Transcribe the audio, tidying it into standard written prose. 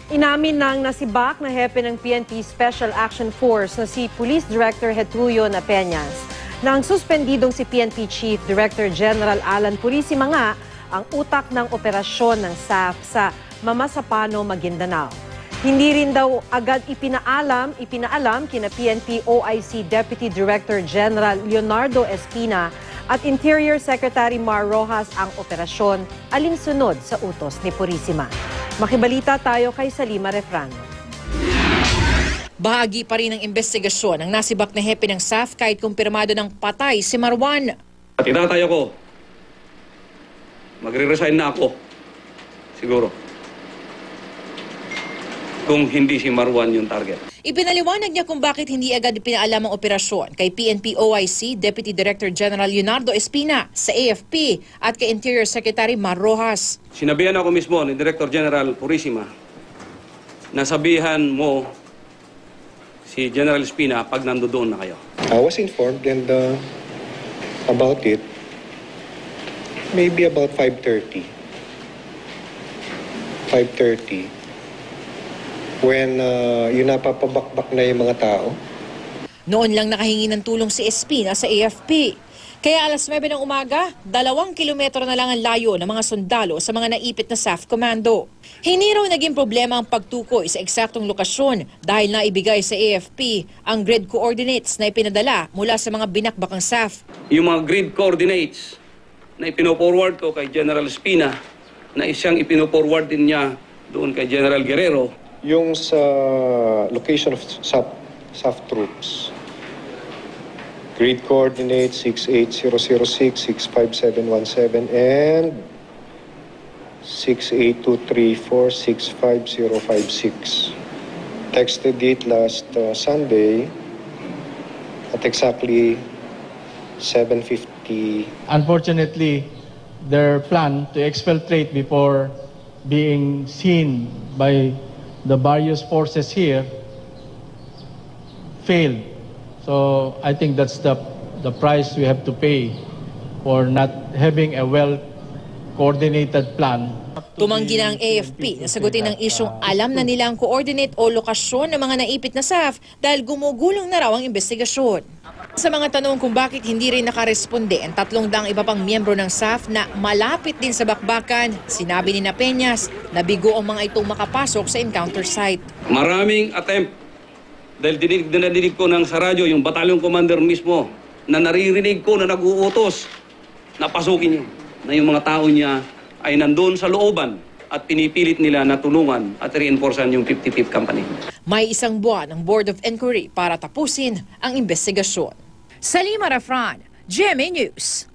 Inamin ng nasibak na hepe ng PNP Special Action Force na si Police Director Getruyo Napeñas na ang suspendidong si PNP Chief Director General Alan Purisima nga ang utak ng operasyon ng SAF sa Mamasapano, Maguindanao. Hindi rin daw agad ipinaalam kina PNP OIC Deputy Director General Leonardo Espina at Interior Secretary Mar Rojas ang operasyon alinsunod sa utos ni Purisima. Makibalita tayo kay Salima Refran. Bahagi pa rin ng investigasyon ang nasibak na hepe ng SAF kahit kumpirmado ng patay si Marwan. At itatay ako. Magre-resign na ako. Siguro. Kung hindi si Marwan yung target. Ipinaliwanag niya kung bakit hindi agad ipinaalam ang operasyon kay PNP OIC Deputy Director General Leonardo Espina, sa AFP at kay Interior Secretary Mar Rojas. Sinabihan ako mismo ni Director General Purisima na sabihan mo si General Espina pag nandoon na kayo. I was informed and about it maybe about 5:30 when yung napapabakbak na yung mga tao. Noon lang nakahingi ng tulong si Espina sa AFP. Kaya alas 9 ng umaga, 2 kilometro na lang ang layo ng mga sundalo sa mga naipit na SAF Commando. Hindi raw naging problema ang pagtukoy sa eksaktong lokasyon dahil naibigay sa AFP ang grid coordinates na ipinadala mula sa mga binakbakang SAF. Yung mga grid coordinates na ipino-forward ko kay General Espina na isang ipino-forward din niya doon kay General Guerrero. Yung sa location of SAF troops, grid coordinates 68006, 65717, and 68234, 65056. Texted it last Sunday at exactly 7:50. Unfortunately, their plan to exfiltrate before being seen by the various forces here failed. So I think that's the price we have to pay for not having a well-coordinated plan. Tumanggi na ang AFP na sagutin ng isyong alam na nila ang coordinate o lokasyon ng mga naipit na SAF dahil gumugulong na raw ang investigasyon. Sa mga tanong kung bakit hindi rin nakaresponde ang 300 iba pang miyembro ng SAF na malapit din sa bakbakan, sinabi ni Napeñas na bigo ang mga itong makapasok sa encounter site. Maraming attempt dahil dinidig ko ng sa radyo yung battalion commander mismo na naririnig ko na nag-uutos na pasukin niya, na yung mga tao niya ay nandun sa looban at pinipilit nila na tulungan at reinforcean yung 55th Company. May 1 buwan ang Board of Inquiry para tapusin ang investigasyon. Salima Refran, GMA News.